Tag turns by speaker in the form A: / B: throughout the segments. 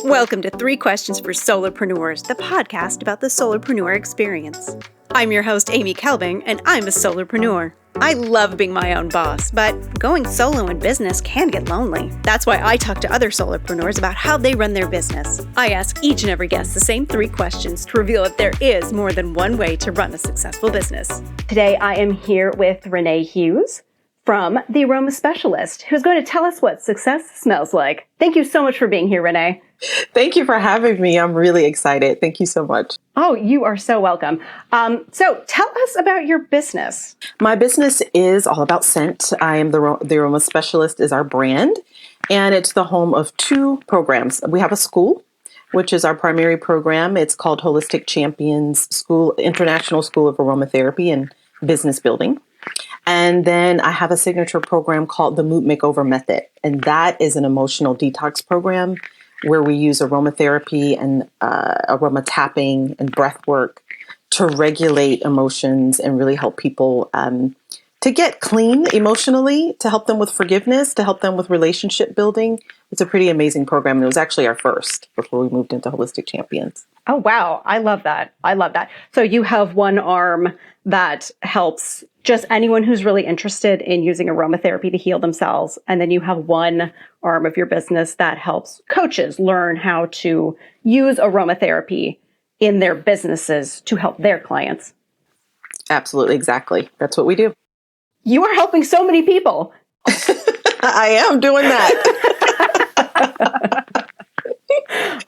A: Welcome to 3 Questions for Solopreneurs, the podcast about the solopreneur experience. I'm your host, Amy Kelbing, and I'm a solopreneur. I love being my own boss, but going solo in business can get lonely. That's why I talk to other solopreneurs about how they run their business. I ask each and every guest the same 3 questions to reveal that there is more than one way to run a successful business. Today, I am here with Renèe Hughes from the Aromaspecialist, who's going to tell us what success smells like. Thank you so much for being here, Renee.
B: Thank you for having me. I'm really excited. Thank you so much.
A: Oh, you are so welcome. So tell us about your business.
B: My business is all about scent. I am the Aromaspecialist is our brand, and it's the home of 2 programs. We have a school, which is our primary program. It's called Holistic Champions School, International School of Aromatherapy and Business Building. And then I have a signature program called the Makeover Method. And that is an emotional detox program where we use aromatherapy and aroma tapping and breath work to regulate emotions and really help people to get clean emotionally, to help them with forgiveness, to help them with relationship building. It's a pretty amazing program. And it was actually our first before we moved into Holistic Champions.
A: Oh, wow. I love that. I love that. So you have one arm that helps just anyone who's really interested in using aromatherapy to heal themselves. And then you have one arm of your business that helps coaches learn how to use aromatherapy in their businesses to help their clients.
B: Absolutely. Exactly. That's what we do.
A: You are helping so many people.
B: I am doing that.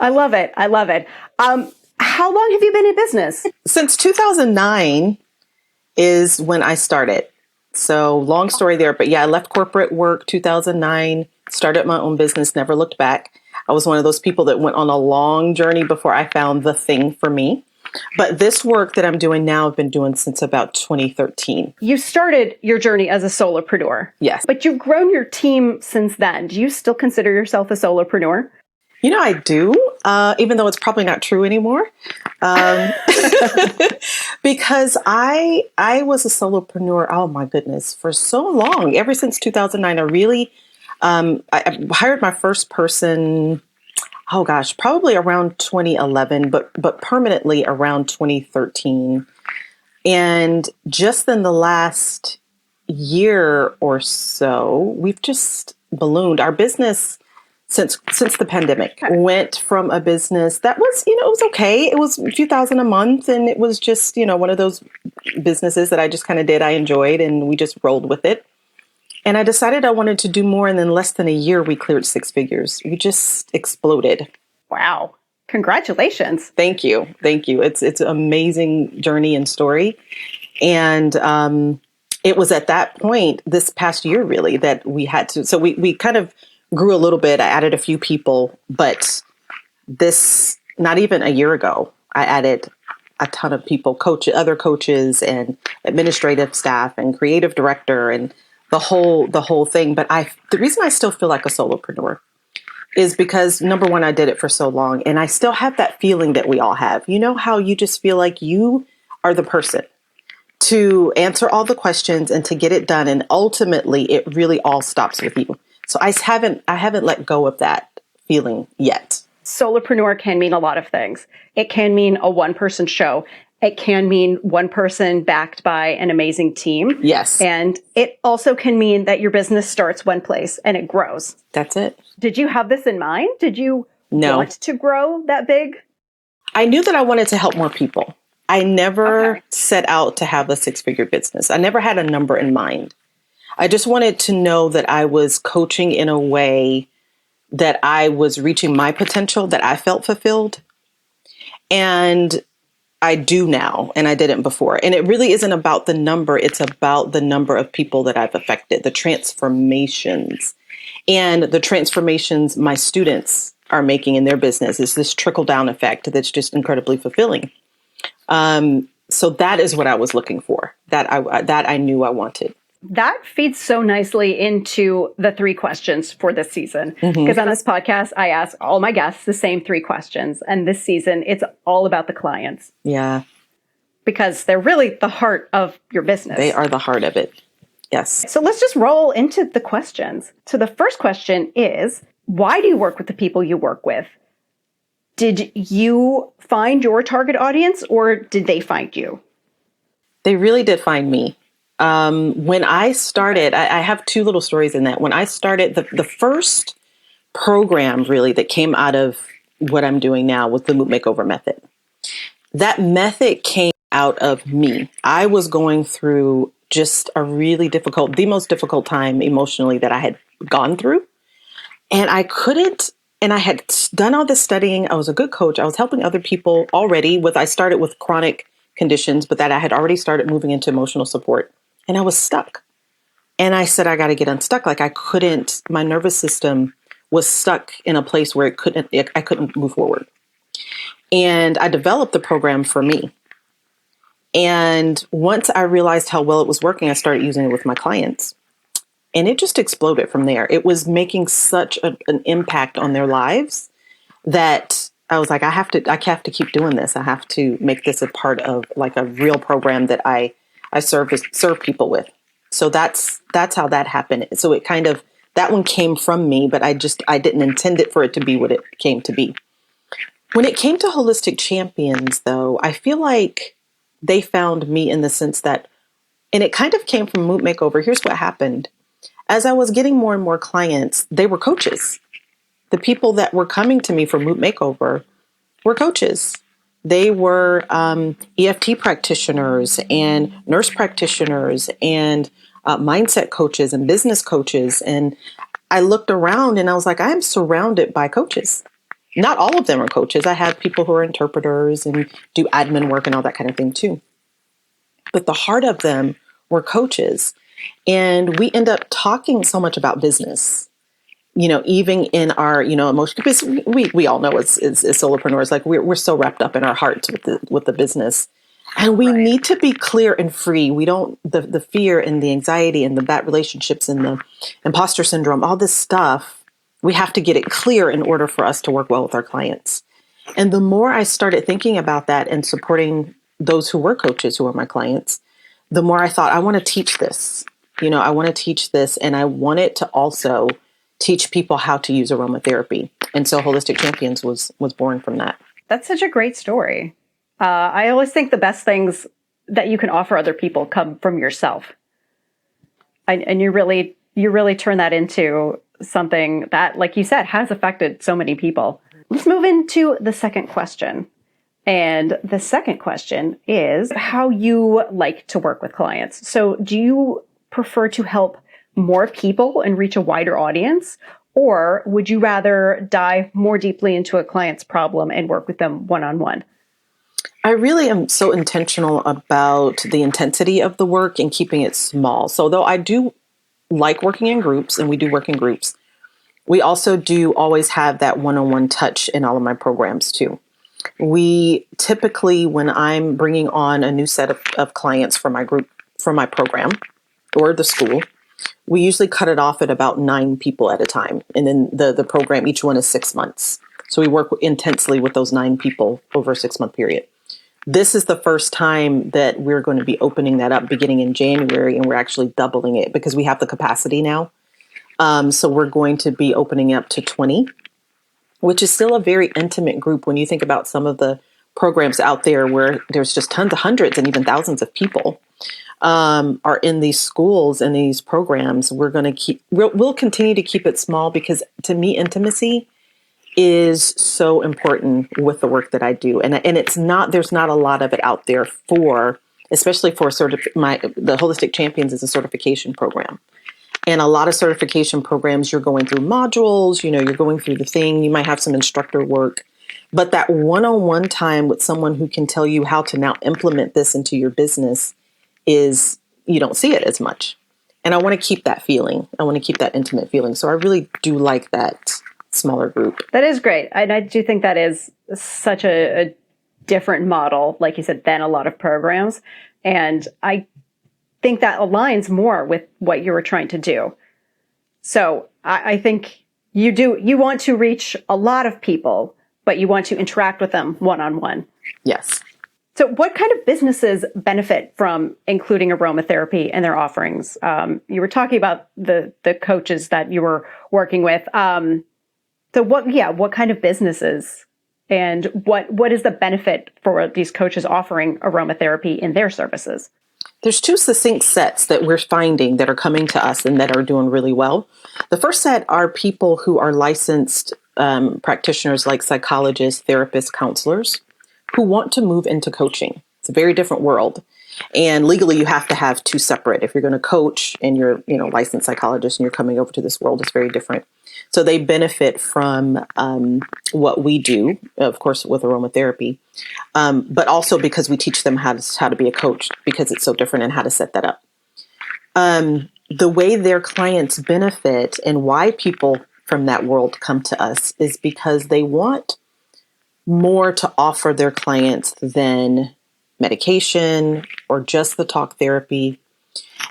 A: I love it. I love it. How long have you been in business?
B: Since 2009 is when I started. So long story there. But yeah, I left corporate work 2009, started my own business, never looked back. I was one of those people that went on a long journey before I found the thing for me. But this work that I'm doing now, I've been doing since about 2013.
A: You started your journey as a solopreneur.
B: Yes.
A: But you've grown your team since then. Do you still consider yourself a solopreneur?
B: You know, I do, even though it's probably not true anymore, because I was a solopreneur, oh my goodness, for so long. Ever since 2009, I hired my first person, oh gosh, probably around 2011, but permanently around 2013. And just in the last year or so, we've just ballooned. Our business since the pandemic went from a business that was, it was okay. It was a few thousand a month. And it was just, one of those businesses that I just kind of did. I enjoyed, and we just rolled with it. And I decided I wanted to do more. And in less than a year, we cleared 6 figures. We just exploded.
A: Wow. Congratulations.
B: Thank you. Thank you. It's an amazing journey and story. And it was at that point this past year, really, that we had to. So we kind of grew a little bit. I added a few people, but not even a year ago, I added a ton of people, other coaches and administrative staff and creative director and the whole thing. But the reason I still feel like a solopreneur is because, number one, I did it for so long, and I still have that feeling that we all have. You know how you just feel like you are the person to answer all the questions and to get it done, and ultimately it really all stops with you. So I haven't let go of that feeling yet.
A: Solopreneur can mean a lot of things. It can mean a one-person show. It can mean one person backed by an amazing team.
B: Yes.
A: And it also can mean that your business starts one place and it grows.
B: That's it.
A: Did you have this in mind? Did you want to grow that big?
B: I knew that I wanted to help more people. I never set out to have a 6-figure business. I never had a number in mind. I just wanted to know that I was coaching in a way that I was reaching my potential, that I felt fulfilled. And I do now, and I didn't before. And it really isn't about the number. It's about the number of people that I've affected, the transformations. And the transformations my students are making in their business is this trickle-down effect that's just incredibly fulfilling. So that is what I was looking for, that I knew I wanted.
A: That feeds so nicely into the 3 questions for this season. Because on this podcast, I ask all my guests the same 3 questions. And this season, it's all about the clients.
B: Yeah.
A: Because they're really the heart of your business.
B: They are the heart of it. Yes.
A: So let's just roll into the questions. So the first question is, why do you work with the people you work with? Did you find your target audience or did they find you?
B: They really did find me. When I started, I have two little stories in that. When I started, the first program really that came out of what I'm doing now was the Makeover method. That method came out of me. I was going through just a really difficult, the most difficult time emotionally that I had gone through. And I couldn't, and I had done all this studying. I was a good coach. I was helping other people already I started with chronic conditions, but that I had already started moving into emotional support. And I was stuck. And I said, I got to get unstuck. Like I couldn't, my nervous system was stuck in a place where I couldn't move forward. And I developed the program for me. And once I realized how well it was working, I started using it with my clients. And it just exploded from there. It was making such an impact on their lives that I was like, I have to keep doing this. I have to make this a part of like a real program that I serve people with. So that's how that happened. So it kind of, that one came from me, but I didn't intend it for it to be what it came to be. When it came to Holistic Champions, though, I feel like they found me in the sense that, and it kind of came from Mood Makeover. Here's what happened. As I was getting more and more clients, they were coaches. The people that were coming to me for Mood Makeover were coaches. They were EFT practitioners and nurse practitioners and mindset coaches and business coaches. And I looked around and I was like, I am surrounded by coaches. Not all of them are coaches. I have people who are interpreters and do admin work and all that kind of thing too. But the heart of them were coaches. And we end up talking so much about business, even in our, emotional, because we all know as solopreneurs, like we're so wrapped up in our hearts with the business. And we need to be clear and free. We don't, the fear and the anxiety and the bad relationships and the imposter syndrome, all this stuff, we have to get it clear in order for us to work well with our clients. And the more I started thinking about that and supporting those who were coaches, who were my clients, the more I thought, I want to teach this. I want to teach this. And I wanted to also teach people how to use aromatherapy. And so Holistic Champions was born from that.
A: That's such a great story. I always think the best things that you can offer other people come from yourself. And you really turn that into something that, like you said, has affected so many people. Let's move into the second question. And the second question is how you like to work with clients. So do you prefer to help more people and reach a wider audience? Or would you rather dive more deeply into a client's problem and work with them one-on-one?
B: I really am so intentional about the intensity of the work and keeping it small. So though I do like working in groups, and we do work in groups, we also do always have that one-on-one touch in all of my programs too. We typically, when I'm bringing on a new set of clients for my group, for my program or the school, we usually cut it off at about 9 people at a time. And then the program, each one is 6 months. So we work intensely with those 9 people over a 6-month period. This is the first time that we're going to be opening that up beginning in January, and we're actually doubling it because we have the capacity now. So we're going to be opening up to 20, which is still a very intimate group when you think about some of the programs out there where there's just tons of hundreds and even thousands of people are in these schools and these programs. We'll continue to keep it small because to me, intimacy is so important with the work that I do. And there's not a lot of it out there especially for the Holistic Champions is a certification program. And a lot of certification programs, you're going through modules, you're going through the thing, you might have some instructor work, but that one-on-one time with someone who can tell you how to now implement this into your business you don't see it as much. And I want to keep that feeling. I want to keep that intimate feeling. So I really do like that smaller group.
A: That is great. And I do think that is such a different model, like you said, than a lot of programs. And I think that aligns more with what you were trying to do. So I think you want to reach a lot of people, but you want to interact with them one-on-one.
B: Yes.
A: So what kind of businesses benefit from including aromatherapy in their offerings? You were talking about the coaches that you were working with. So what kind of businesses And what is the benefit for these coaches offering aromatherapy in their services?
B: There's two succinct sets that we're finding that are coming to us and that are doing really well. The first set are people who are licensed practitioners like psychologists, therapists, counselors who want to move into coaching. It's a very different world. And legally, you have to have two separate. If you're going to coach and you're, licensed psychologist and you're coming over to this world, it's very different. So they benefit from what we do, of course, with aromatherapy, but also because we teach them how to be a coach, because it's so different, and how to set that up. The way their clients benefit and why people from that world come to us is because they want more to offer their clients than medication or just the talk therapy.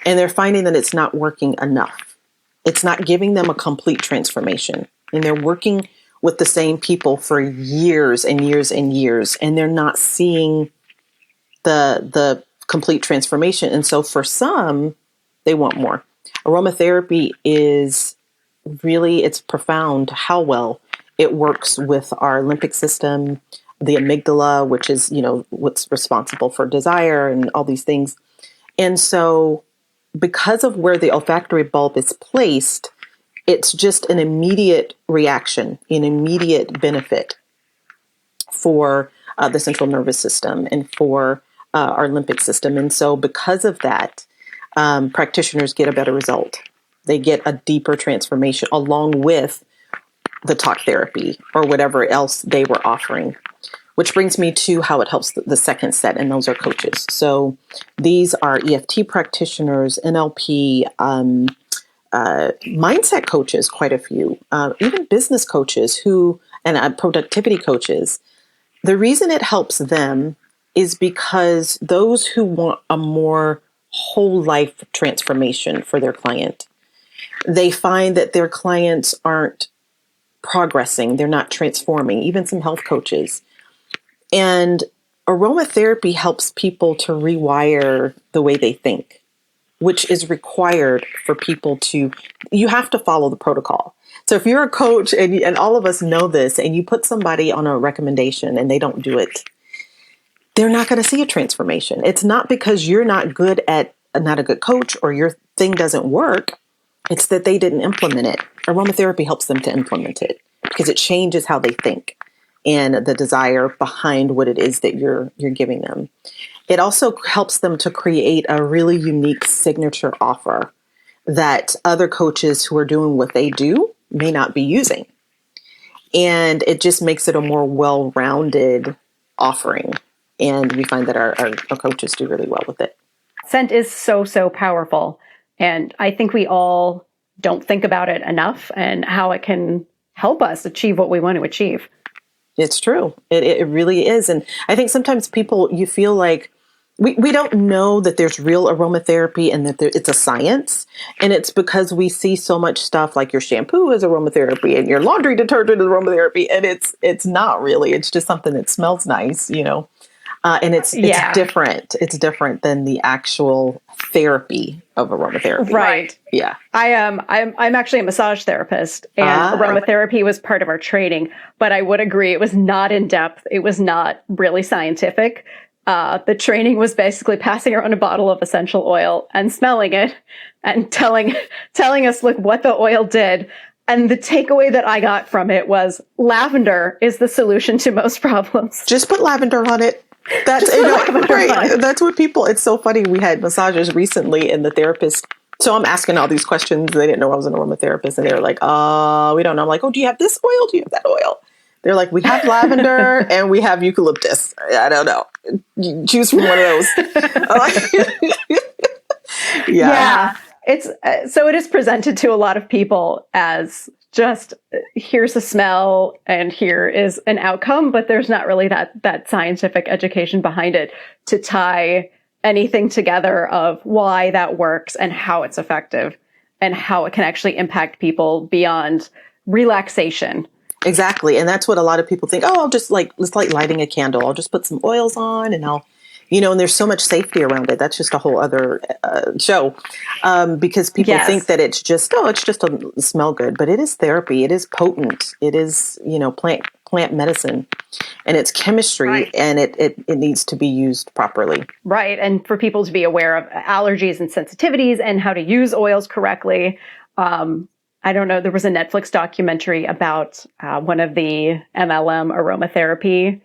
B: And they're finding that it's not working enough. It's not giving them a complete transformation. And they're working with the same people for years and years and years, and they're not seeing the complete transformation. And so for some, they want more. Aromatherapy is really, it's profound how well it works with our limbic system, the amygdala, which is, what's responsible for desire and all these things. And so because of where the olfactory bulb is placed, it's just an immediate reaction, an immediate benefit for the central nervous system and for our limbic system. And so because of that, practitioners get a better result. They get a deeper transformation along with the talk therapy or whatever else they were offering. Which brings me to how it helps the second set, and those are coaches. So these are EFT practitioners, NLP, mindset coaches, quite a few, even business coaches and productivity coaches. The reason it helps them is because those who want a more whole life transformation for their client, they find that their clients aren't progressing, they're not transforming, even some health coaches. And aromatherapy helps people to rewire the way they think, which is required for people you have to follow the protocol. So if you're a coach and all of us know this, and you put somebody on a recommendation and they don't do it, they're not going to see a transformation. It's not because you're not a good coach or your thing doesn't work. It's that they didn't implement it. Aromatherapy helps them to implement it because it changes how they think and the desire behind what it is that you're giving them. It also helps them to create a really unique signature offer that other coaches who are doing what they do may not be using. And it just makes it a more well-rounded offering. And we find that our coaches do really well with it.
A: Scent is so, so powerful. And I think we all don't think about it enough and how it can help us achieve what we want to achieve.
B: It's true. It really is. And I think sometimes you feel like we don't know that there's real aromatherapy and that it's a science. And it's because we see so much stuff like your shampoo is aromatherapy and your laundry detergent is aromatherapy. And it's not really. It's just something that smells nice, and it's different. It's different than the actual therapy of aromatherapy.
A: Right.
B: Yeah.
A: I'm actually a massage therapist, and aromatherapy was part of our training, but I would agree it was not in depth. It was not really scientific. The training was basically passing around a bottle of essential oil and smelling it and telling us like what the oil did. And the takeaway that I got from it was lavender is the solution to most problems.
B: Just put lavender on it. That's right. That's what it's so funny. We had massages recently and the therapist. So I'm asking all these questions. They didn't know I was an aromatherapist and they were like, we don't know. I'm like, oh, do you have this oil? Do you have that oil? They're like, we have lavender and we have eucalyptus. I don't know. You choose from one of those.
A: Yeah. It's so it is presented to a lot of people as just here's a smell and here is an outcome, but there's not really that scientific education behind it to tie anything together of why that works and how it's effective and how it can actually impact people beyond relaxation.
B: Exactly. And that's what a lot of people think. Oh, it's like lighting a candle. I'll just put some oils on and and there's so much safety around it. That's just a whole other show because people think that it's just a smell good, but it is therapy. It is potent. It is, plant medicine. and it's chemistry,
A: Right.
B: and it needs to be used properly.
A: Right. And for people to be aware of allergies and sensitivities and how to use oils correctly. I don't know. There was a Netflix documentary about one of the MLM aromatherapy,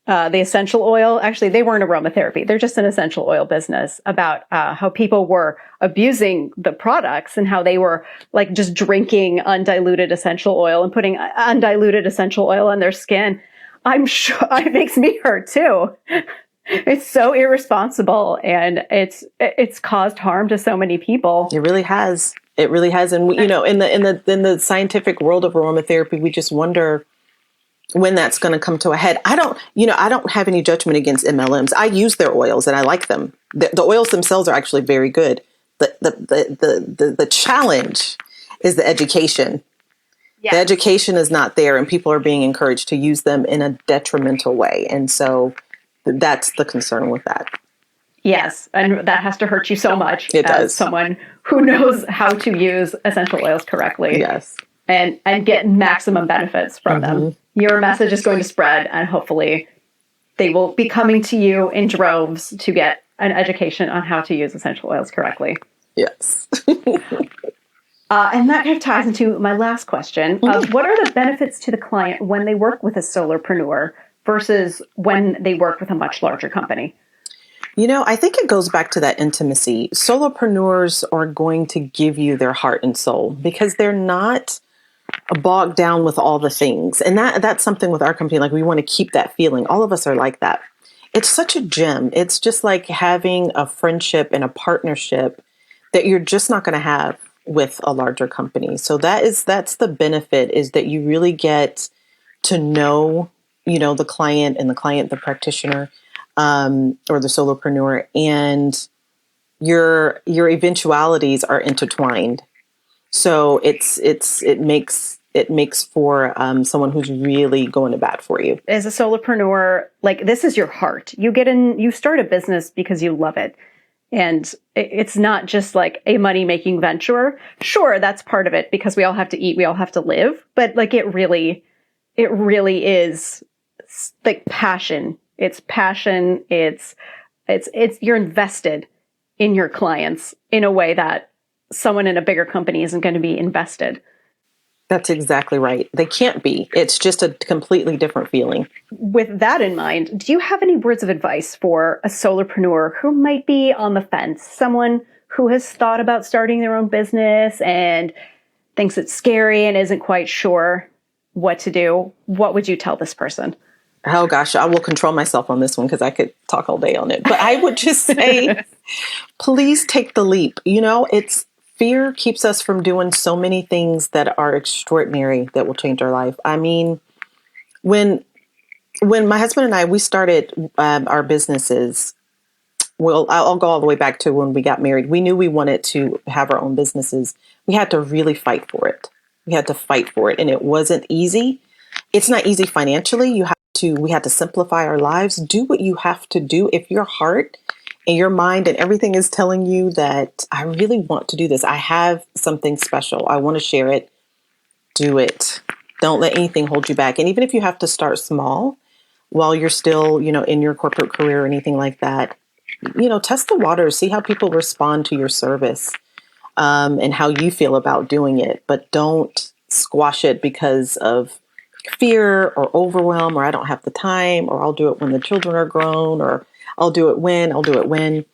A: the essential oil. Actually, they weren't aromatherapy. They're just an essential oil business, about how people were abusing the products and how they were like just drinking undiluted essential oil and putting undiluted essential oil on their skin. I'm sure it makes me hurt too. It's so irresponsible, and it's caused harm to so many people.
B: It really has. It really has. And we, in the scientific world of aromatherapy, we just wonder when that's going to come to a head. I don't have any judgment against MLMs. I use their oils and I like them. The oils themselves are actually very good. The challenge is the education. Yeah. The education is not there, and people are being encouraged to use them in a detrimental way. And so that's the concern with that.
A: Yes, and that has to hurt you so much
B: it
A: as
B: does.
A: Someone who knows how to use essential oils correctly.
B: Yes.
A: And get maximum benefits from them. Your message is going to spread, and hopefully they will be coming to you in droves to get an education on how to use essential oils correctly.
B: Yes.
A: And that kind of ties into my last question of what are the benefits to the client when they work with a solopreneur versus when they work with a much larger company?
B: I think it goes back to that intimacy. Solopreneurs are going to give you their heart and soul because they're not bogged down with all the things. And that's something with our company. Like, we want to keep that feeling. All of us are like that. It's such a gem. It's just like having a friendship and a partnership that you're just not going to have with a larger company. So that's the benefit, is that you really get to know, the client, and the practitioner, or the solopreneur, and your eventualities are intertwined. So it makes for someone who's really going to bat for you.
A: As a solopreneur, like, this is your heart. You start a business because you love it. And it's not just like a money-making venture. Sure, that's part of it because we all have to eat, we all have to live. But like, it really is like passion. It's passion. It's you're invested in your clients in a way that someone in a bigger company isn't going to be invested.
B: That's exactly right. They can't be. It's just a completely different feeling.
A: With that in mind, do you have any words of advice for a solopreneur who might be on the fence? Someone who has thought about starting their own business and thinks it's scary and isn't quite sure what to do. What would you tell this person?
B: Oh gosh, I will control myself on this one because I could talk all day on it. But I would just say, please take the leap. Fear keeps us from doing so many things that are extraordinary that will change our life. I mean, when my husband and I, we started our businesses, well, I'll go all the way back to when we got married. We knew we wanted to have our own businesses. We had to really fight for it. We had to fight for it. And it wasn't easy. It's not easy financially. We had to simplify our lives. Do what you have to do. If your heart and your mind and everything is telling you that I really want to do this, I have something special, I want to share it, do it. Don't let anything hold you back. And even if you have to start small while you're still, in your corporate career or anything like that, test the waters, see how people respond to your service, and how you feel about doing it. But don't squash it because of fear or overwhelm, or I don't have the time, or I'll do it when the children are grown, or I'll do it when.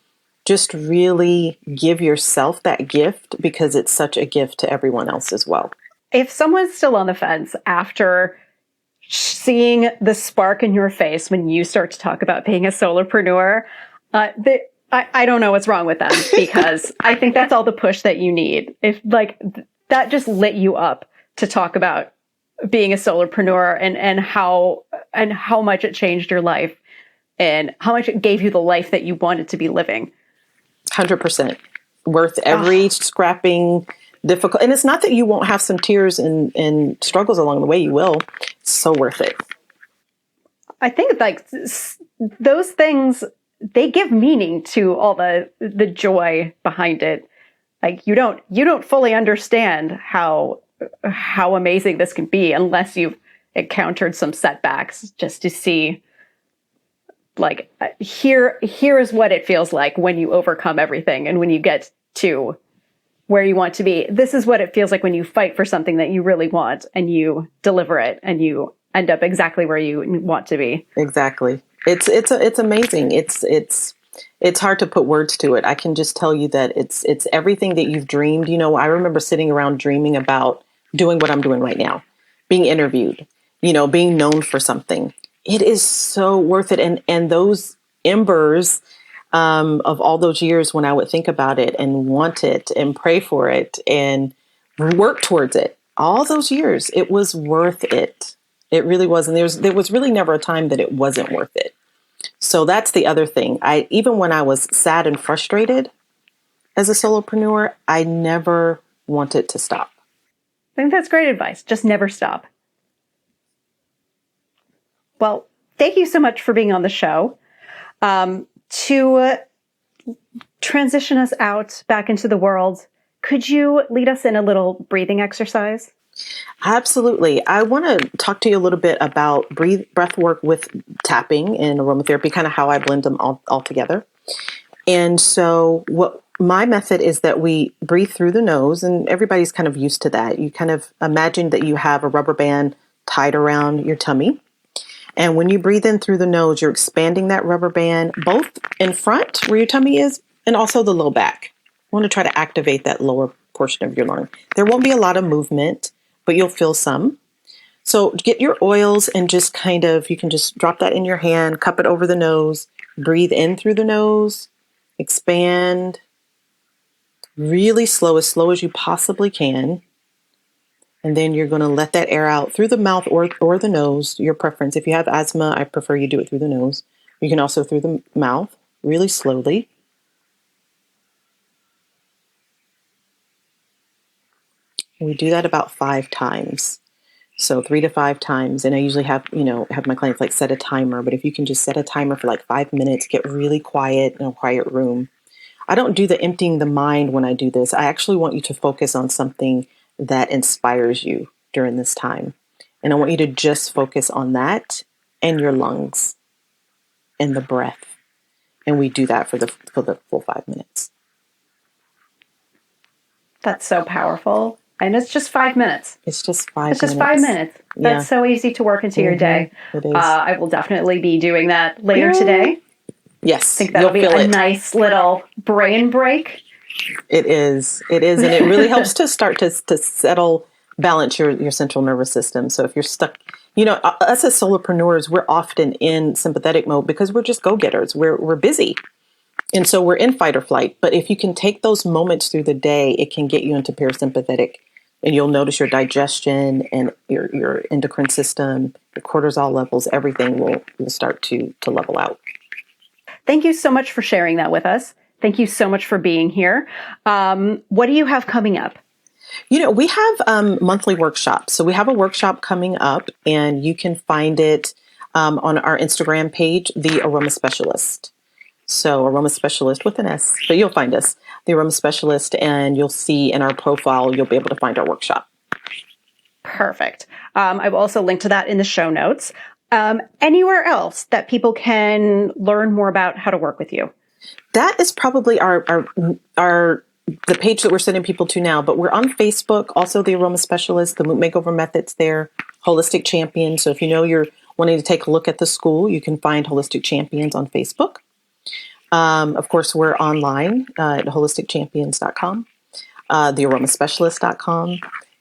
B: Just really give yourself that gift because it's such a gift to everyone else as well.
A: If someone's still on the fence after seeing the spark in your face when you start to talk about being a solopreneur, I don't know what's wrong with them, because I think that's all the push that you need. If that just lit you up to talk about being a solopreneur and how much it changed your life and how much it gave you the life that you wanted to be living.
B: 100% worth every scrapping difficult. And it's not that you won't have some tears and struggles along the way. You will. It's so worth it.
A: I think those things, they give meaning to all the joy behind it. Like, you don't fully understand how amazing this can be unless you've encountered some setbacks just to see, like, here is what it feels like when you overcome everything and when you get to where you want to be. This is what it feels like when you fight for something that you really want and you deliver it and you end up exactly where you want to be.
B: Exactly. It's amazing. It's hard to put words to it. I can just tell you that it's everything that you've dreamed. You know, I remember sitting around dreaming about doing what I'm doing right now, being interviewed, you know, being known for something. It is so worth it. And those embers of all those years when I would think about it and want it and pray for it and work towards it, all those years, it was worth it. It really was. And there was really never a time that it wasn't worth it. So that's the other thing. Even when I was sad and frustrated as a solopreneur, I never wanted to stop.
A: I think that's great advice. Just never stop. Well, thank you so much for being on the show. To transition us out back into the world, could you lead us in a little breathing exercise?
B: Absolutely. I want to talk to you a little bit about breath work with tapping and aromatherapy, kind of how I blend them all together. And so what my method is that we breathe through the nose, and everybody's kind of used to that. You kind of imagine that you have a rubber band tied around your tummy. And when you breathe in through the nose, you're expanding that rubber band both in front where your tummy is and also the low back. I want to try to activate that lower portion of your lung. There won't be a lot of movement, but you'll feel some. So get your oils and just kind of, you can just drop that in your hand, cup it over the nose, breathe in through the nose, expand really slow as you possibly can. And then you're going to let that air out through the mouth or the nose, your preference. If you have asthma, I prefer you do it through the nose. You can also through the mouth, really slowly. We do that about 5 times. So 3 to 5 times. And I usually have my clients like set a timer. But if you can just set a timer for like 5 minutes, get really quiet in a quiet room. I don't do the emptying the mind when I do this. I actually want you to focus on something that inspires you during this time. And I want you to just focus on that and your lungs and the breath. And we do that for the full 5 minutes.
A: That's so powerful. And it's just 5 minutes.
B: It's just 5 minutes.
A: It's just 5 minutes. That's so easy to work into your day.
B: It is.
A: I will definitely be doing that later today.
B: Yes.
A: I think that'll be a nice little brain break.
B: It is. And it really helps to start to settle, balance your central nervous system. So if you're stuck, us as solopreneurs, we're often in sympathetic mode because we're just go-getters. We're busy. And so we're in fight or flight. But if you can take those moments through the day, it can get you into parasympathetic. And you'll notice your digestion and your endocrine system, your cortisol levels, everything will start to level out.
A: Thank you so much for sharing that with us. Thank you so much for being here. What do you have coming up?
B: We have monthly workshops. So we have a workshop coming up, and you can find it on our Instagram page, the Aromaspecialist. So Aromaspecialist with an S, but you'll find us, the Aromaspecialist, and you'll see in our profile, you'll be able to find our workshop.
A: Perfect. I will also link to that in the show notes. Anywhere else that people can learn more about how to work with you?
B: That is probably the page that we're sending people to now, but we're on Facebook, also the Aromaspecialist, the Makeover methods there, Holistic Champions. So if you're wanting to take a look at the school, you can find Holistic Champions on Facebook. Of course, we're online at holisticchampions.com, thearomaspecialist.com.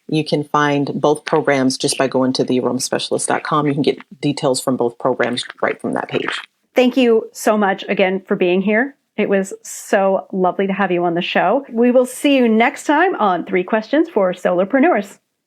B: You can find both programs just by going to thearomaspecialist.com. You can get details from both programs right from that page.
A: Thank you so much again for being here. It was so lovely to have you on the show. We will see you next time on 3 Questions for Solopreneurs.